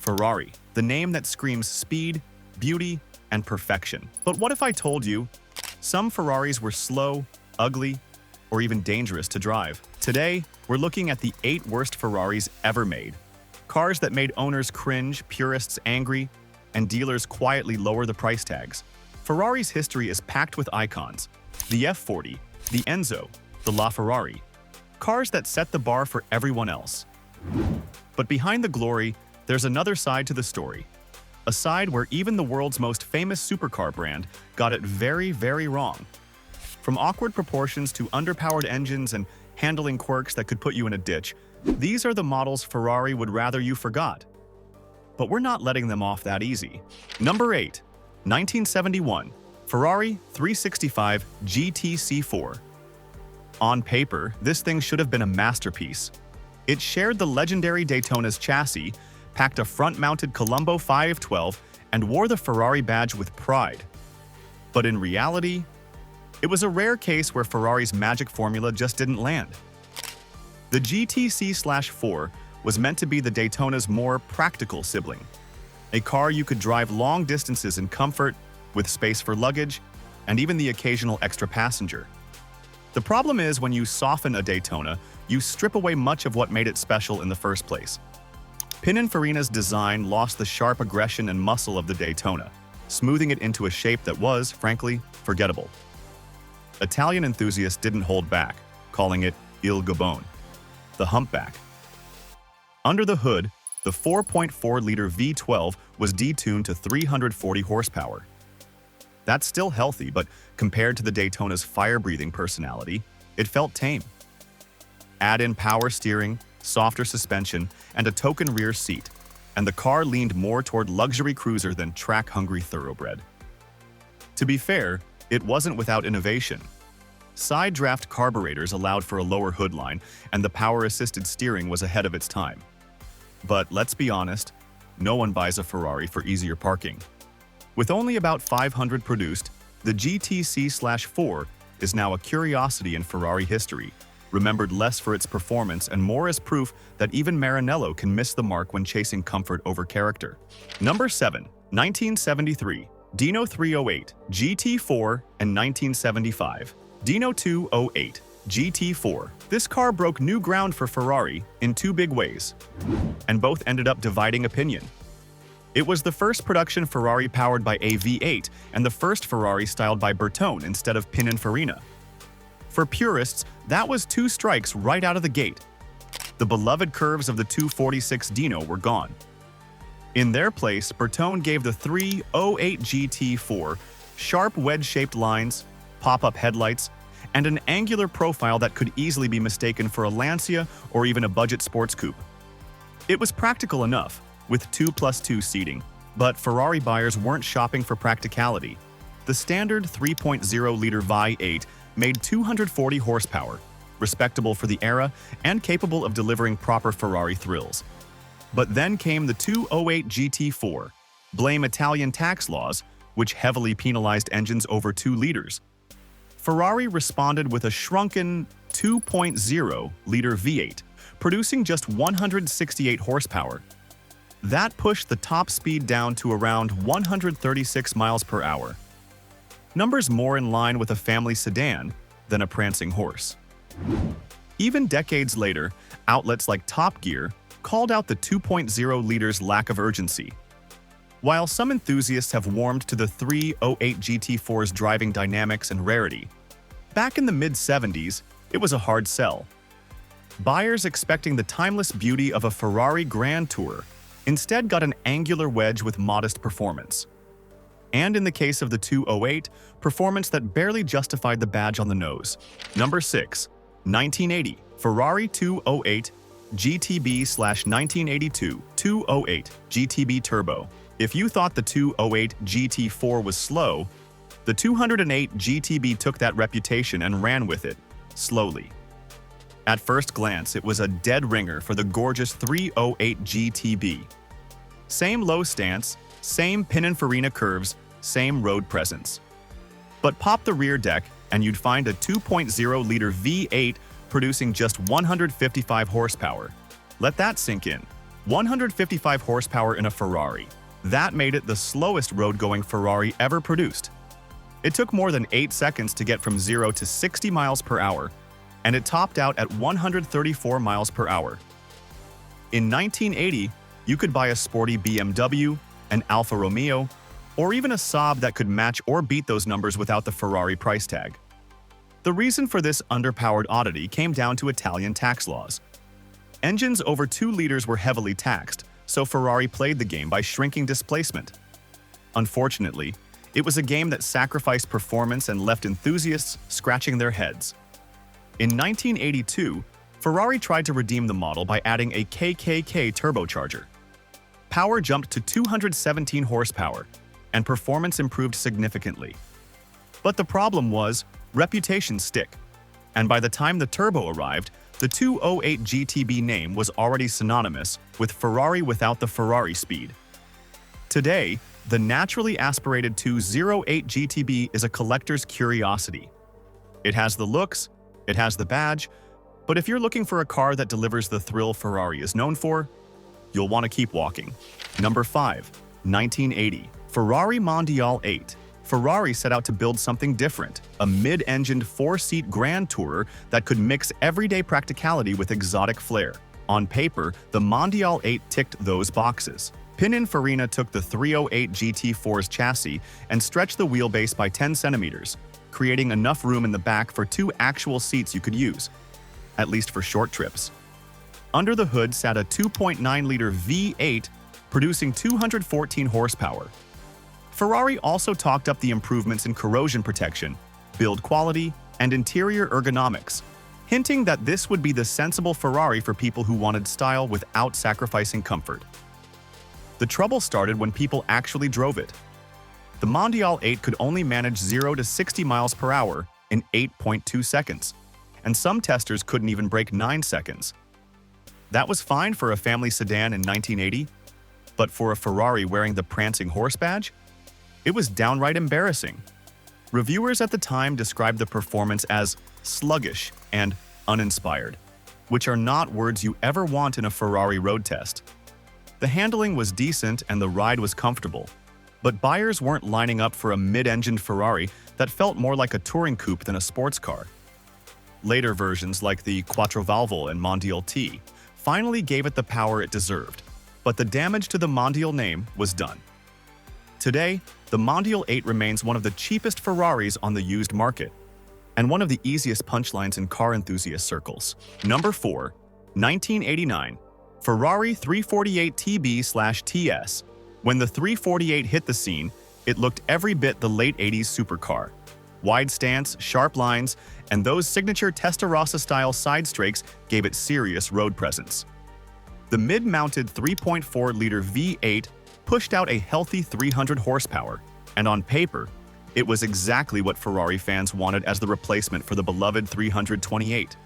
Ferrari, the name that screams speed, beauty, and perfection. But what if I told you some Ferraris were slow, ugly, or even dangerous to drive? Today, we're looking at the 8 worst Ferraris ever made. Cars that made owners cringe, purists angry, and dealers quietly lower the price tags. Ferrari's history is packed with icons: the F40, the Enzo, the LaFerrari. Cars that set the bar for everyone else. But behind the glory, there's another side to the story. A side where even the world's most famous supercar brand got it very, very wrong. From awkward proportions to underpowered engines and handling quirks that could put you in a ditch, these are the models Ferrari would rather you forgot. But we're not letting them off that easy. Number 8. 1971. Ferrari 365 GT C4. On paper, this thing should have been a masterpiece. It shared the legendary Daytona's chassis, packed a front-mounted Colombo 512, and wore the Ferrari badge with pride. But in reality, it was a rare case where Ferrari's magic formula just didn't land. The GTC/4 was meant to be the Daytona's more practical sibling, a car you could drive long distances in comfort, with space for luggage, and even the occasional extra passenger. The problem is, when you soften a Daytona, you strip away much of what made it special in the first place. Pininfarina's design lost the sharp aggression and muscle of the Daytona, smoothing it into a shape that was, frankly, forgettable. Italian enthusiasts didn't hold back, calling it Il Gabone, the humpback. Under the hood, the 4.4-liter V12 was detuned to 340 horsepower. That's still healthy, but compared to the Daytona's fire-breathing personality, it felt tame. Add in power steering, softer suspension, and a token rear seat, and the car leaned more toward luxury cruiser than track-hungry thoroughbred. To be fair, it wasn't without innovation. Side draft carburetors allowed for a lower hood line, and the power-assisted steering was ahead of its time. But let's be honest, no one buys a Ferrari for easier parking. With only about 500 produced, the GTC/4 is now a curiosity in Ferrari history, remembered less for its performance and more as proof that even Maranello can miss the mark when chasing comfort over character. Number 7. 1973. Dino 308 GT4 and 1975. Dino 208 GT4. This car broke new ground for Ferrari in 2 big ways, and both ended up dividing opinion. It was the first production Ferrari powered by a V8 and the first Ferrari styled by Bertone instead of Pininfarina. For purists, that was 2 strikes right out of the gate. The beloved curves of the 246 Dino were gone. In their place, Bertone gave the 308 GT4 sharp wedge-shaped lines, pop-up headlights, and an angular profile that could easily be mistaken for a Lancia or even a budget sports coupe. It was practical enough, with 2+2 seating, but Ferrari buyers weren't shopping for practicality. The standard 3.0-liter V8 made 240 horsepower, respectable for the era and capable of delivering proper Ferrari thrills. But then came the 208 GT4. Blame Italian tax laws, which heavily penalized engines over 2 liters. Ferrari responded with a shrunken 2.0-liter V8, producing just 168 horsepower. That pushed the top speed down to around 136 miles per hour. Numbers more in line with a family sedan than a prancing horse. Even decades later, outlets like Top Gear called out the 2.0 liters' lack of urgency. While some enthusiasts have warmed to the 308 GT4's driving dynamics and rarity, back in the mid-70s, it was a hard sell. Buyers expecting the timeless beauty of a Ferrari Grand Tour instead got an angular wedge with modest performance. And in the case of the 208, performance that barely justified the badge on the nose. Number 6. 1980. Ferrari 208 GTB/1982 208 GTB Turbo. If you thought the 208 GT4 was slow, the 208 GTB took that reputation and ran with it, slowly. At first glance, it was a dead ringer for the gorgeous 308 GTB. Same low stance, same Pininfarina curves, same road presence. But pop the rear deck and you'd find a 2.0-liter V8 producing just 155 horsepower. Let that sink in. 155 horsepower in a Ferrari. That made it the slowest road-going Ferrari ever produced. It took more than 8 seconds to get from 0 to 60 miles per hour, and it topped out at 134 miles per hour. In 1980, you could buy a sporty BMW, an Alfa Romeo, or even a Saab that could match or beat those numbers without the Ferrari price tag. The reason for this underpowered oddity came down to Italian tax laws. Engines over 2 liters were heavily taxed, so Ferrari played the game by shrinking displacement. Unfortunately, it was a game that sacrificed performance and left enthusiasts scratching their heads. In 1982, Ferrari tried to redeem the model by adding a KKK turbocharger. Power jumped to 217 horsepower, and performance improved significantly. But the problem was, reputations stick, and by the time the turbo arrived, the 208 GTB name was already synonymous with Ferrari without the Ferrari speed. Today, the naturally aspirated 208 GTB is a collector's curiosity. It has the looks, it has the badge, but if you're looking for a car that delivers the thrill Ferrari is known for, you'll want to keep walking. Number 5. 1980. Ferrari Mondial 8. Ferrari set out to build something different, a mid-engined 4-seat Grand Tourer that could mix everyday practicality with exotic flair. On paper, the Mondial 8 ticked those boxes. Pininfarina took the 308 GT4's chassis and stretched the wheelbase by 10 centimeters, creating enough room in the back for 2 actual seats you could use, at least for short trips. Under the hood sat a 2.9-liter V8 producing 214 horsepower. Ferrari also talked up the improvements in corrosion protection, build quality, and interior ergonomics, hinting that this would be the sensible Ferrari for people who wanted style without sacrificing comfort. The trouble started when people actually drove it. The Mondial 8 could only manage 0 to 60 miles per hour in 8.2 seconds, and some testers couldn't even break 9 seconds. That was fine for a family sedan in 1980, but for a Ferrari wearing the prancing horse badge, it was downright embarrassing. Reviewers at the time described the performance as sluggish and uninspired, which are not words you ever want in a Ferrari road test. The handling was decent and the ride was comfortable, but buyers weren't lining up for a mid-engined Ferrari that felt more like a touring coupe than a sports car. Later versions like the Quattrovalvo and Mondial T finally gave it the power it deserved, but the damage to the Mondial name was done. Today, the Mondial 8 remains one of the cheapest Ferraris on the used market, and one of the easiest punchlines in car enthusiast circles. Number 4. 1989. Ferrari 348 TB/TS. When the 348 hit the scene, it looked every bit the late 80s supercar. Wide stance, sharp lines, and those signature Testarossa-style side strakes gave it serious road presence. The mid-mounted 3.4-liter V8 pushed out a healthy 300 horsepower, and on paper, it was exactly what Ferrari fans wanted as the replacement for the beloved 328.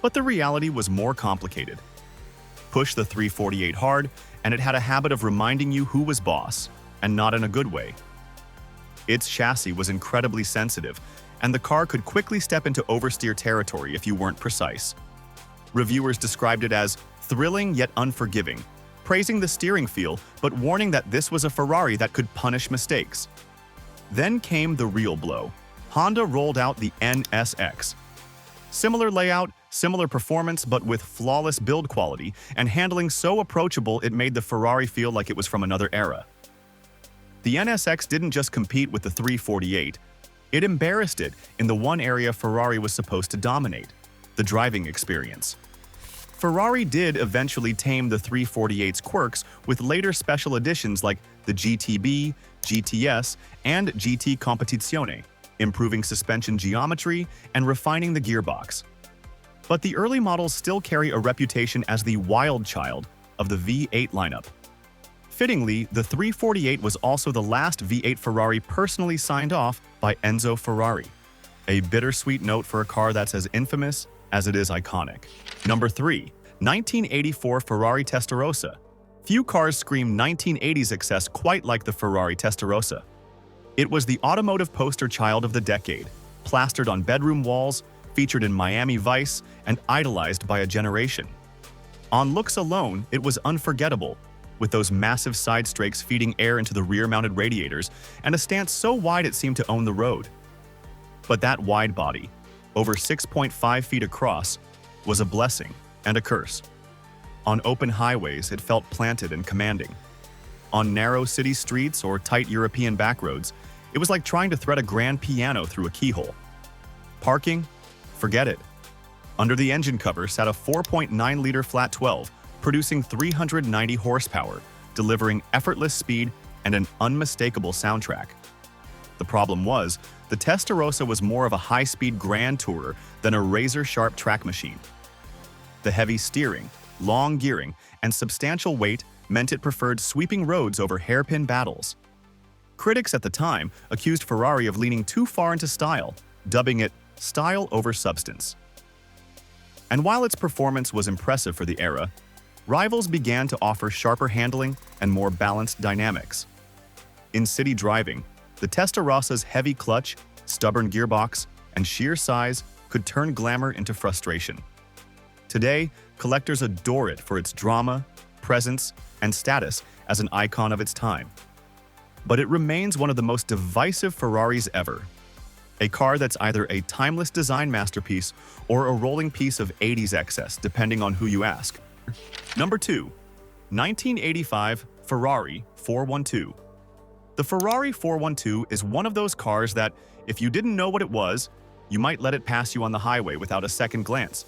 But the reality was more complicated. Push the 348 hard, and it had a habit of reminding you who was boss, and not in a good way. Its chassis was incredibly sensitive, and the car could quickly step into oversteer territory if you weren't precise. Reviewers described it as thrilling yet unforgiving, praising the steering feel but warning that this was a Ferrari that could punish mistakes. Then came the real blow. Honda rolled out the NSX. Similar layout, similar performance, but with flawless build quality and handling so approachable it made the Ferrari feel like it was from another era. The NSX didn't just compete with the 348, it embarrassed it in the one area Ferrari was supposed to dominate: the driving experience. Ferrari did eventually tame the 348's quirks with later special editions like the GTB, GTS, and GT Competizione, improving suspension geometry and refining the gearbox. But the early models still carry a reputation as the wild child of the V8 lineup. Fittingly, the 348 was also the last V8 Ferrari personally signed off by Enzo Ferrari. A bittersweet note for a car that's as infamous as it is iconic. Number 3. 1984 Ferrari Testarossa. Few cars scream 1980s excess quite like the Ferrari Testarossa. It was the automotive poster child of the decade, plastered on bedroom walls, featured in Miami Vice, and idolized by a generation. On looks alone, it was unforgettable, with those massive side strakes feeding air into the rear-mounted radiators and a stance so wide it seemed to own the road. But that wide body, over 6.5 feet across, was a blessing and a curse. On open highways, it felt planted and commanding. On narrow city streets or tight European backroads, it was like trying to thread a grand piano through a keyhole. Parking? Forget it. Under the engine cover sat a 4.9-liter flat 12, producing 390 horsepower, delivering effortless speed and an unmistakable soundtrack. The problem was, the Testarossa was more of a high-speed grand tourer than a razor-sharp track machine. The heavy steering, long gearing, and substantial weight meant it preferred sweeping roads over hairpin battles. Critics at the time accused Ferrari of leaning too far into style, dubbing it style over substance. And while its performance was impressive for the era, rivals began to offer sharper handling and more balanced dynamics. In city driving, the Testarossa's heavy clutch, stubborn gearbox, and sheer size could turn glamour into frustration. Today, collectors adore it for its drama, presence, and status as an icon of its time. But it remains one of the most divisive Ferraris ever. A car that's either a timeless design masterpiece or a rolling piece of 80s excess, depending on who you ask. Number 2. 1985 Ferrari 412. The Ferrari 412 is one of those cars that, if you didn't know what it was, you might let it pass you on the highway without a second glance.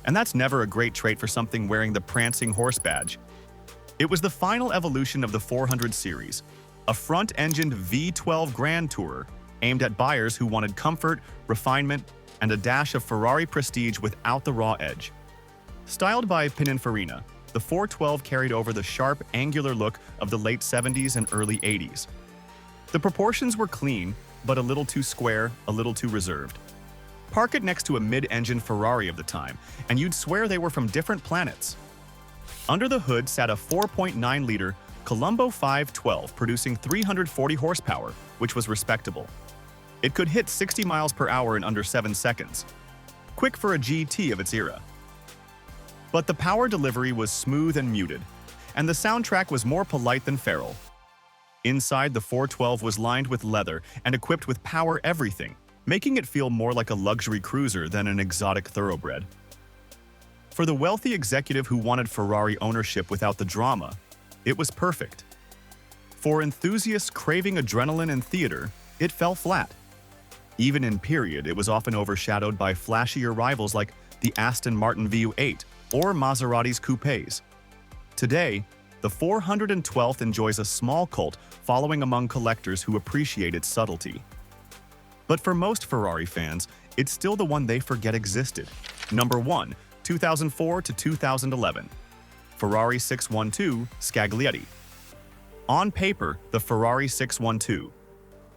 And that's never a great trait for something wearing the prancing horse badge. It was the final evolution of the 400 series, a front-engined V12 Grand Tourer aimed at buyers who wanted comfort, refinement, and a dash of Ferrari prestige without the raw edge. Styled by Pininfarina, the 412 carried over the sharp, angular look of the late 70s and early 80s. The proportions were clean, but a little too square, a little too reserved. Park it next to a mid-engine Ferrari of the time, and you'd swear they were from different planets. Under the hood sat a 4.9-liter Colombo 512 producing 340 horsepower, which was respectable. It could hit 60 miles per hour in under 7 seconds. Quick for a GT of its era. But the power delivery was smooth and muted, and the soundtrack was more polite than feral. Inside, the 412 was lined with leather and equipped with power everything, making it feel more like a luxury cruiser than an exotic thoroughbred. For the wealthy executive who wanted Ferrari ownership without the drama, it was perfect. For enthusiasts craving adrenaline and theater, it fell flat. Even in period, it was often overshadowed by flashier rivals like the Aston Martin V8 or Maserati's coupes. Today, the 412th enjoys a small cult following among collectors who appreciate its subtlety. But for most Ferrari fans, it's still the one they forget existed. Number 1, 2004 to 2011. Ferrari 612 Scaglietti. On paper, the Ferrari 612.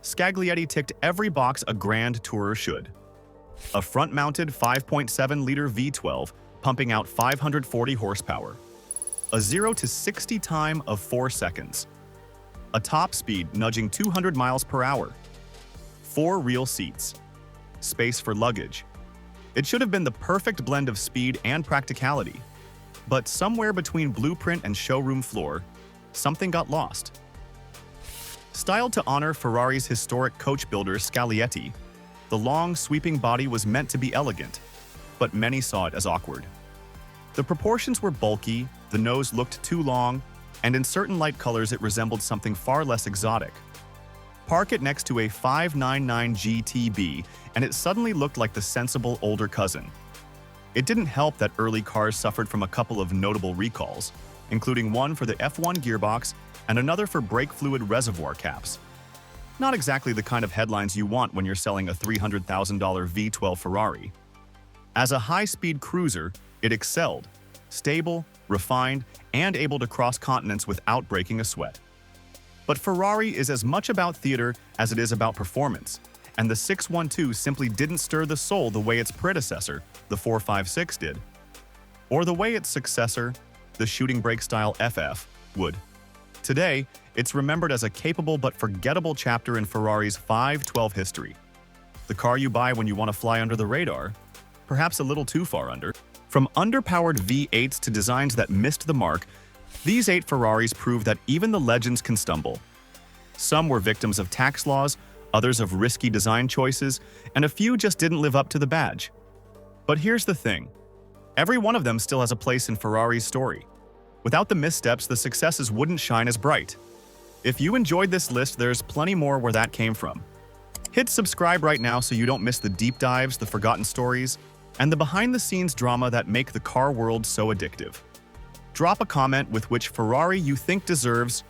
Scaglietti ticked every box a Grand Tourer should. A front-mounted 5.7-liter V12 pumping out 540 horsepower. A 0 to 60 time of 4 seconds. A top speed nudging 200 miles per hour. 4 real seats. Space for luggage. It should have been the perfect blend of speed and practicality. But somewhere between blueprint and showroom floor, something got lost. Styled to honor Ferrari's historic coach builder Scaglietti, the long, sweeping body was meant to be elegant, but many saw it as awkward. The proportions were bulky, the nose looked too long, and in certain light colors it resembled something far less exotic. Park it next to a 599 GTB, and it suddenly looked like the sensible older cousin. It didn't help that early cars suffered from a couple of notable recalls, including one for the F1 gearbox and another for brake fluid reservoir caps. Not exactly the kind of headlines you want when you're selling a $300,000 V12 Ferrari. As a high-speed cruiser, it excelled, stable, refined, and able to cross continents without breaking a sweat. But Ferrari is as much about theater as it is about performance, and the 612 simply didn't stir the soul the way its predecessor, the 456, did. Or the way its successor, the shooting brake-style FF, would. Today, it's remembered as a capable but forgettable chapter in Ferrari's 512 history. The car you buy when you want to fly under the radar, perhaps a little too far under. From underpowered V8s to designs that missed the mark, these 8 Ferraris prove that even the legends can stumble. Some were victims of tax laws, others of risky design choices, and a few just didn't live up to the badge. But here's the thing. Every one of them still has a place in Ferrari's story. Without the missteps, the successes wouldn't shine as bright. If you enjoyed this list, there's plenty more where that came from. Hit subscribe right now so you don't miss the deep dives, the forgotten stories, and the behind-the-scenes drama that make the car world so addictive. Drop a comment with which Ferrari you think deserves,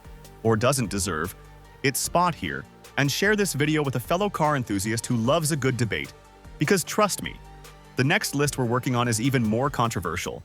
or doesn't deserve, its spot here, and share this video with a fellow car enthusiast who loves a good debate. Because trust me, the next list we're working on is even more controversial.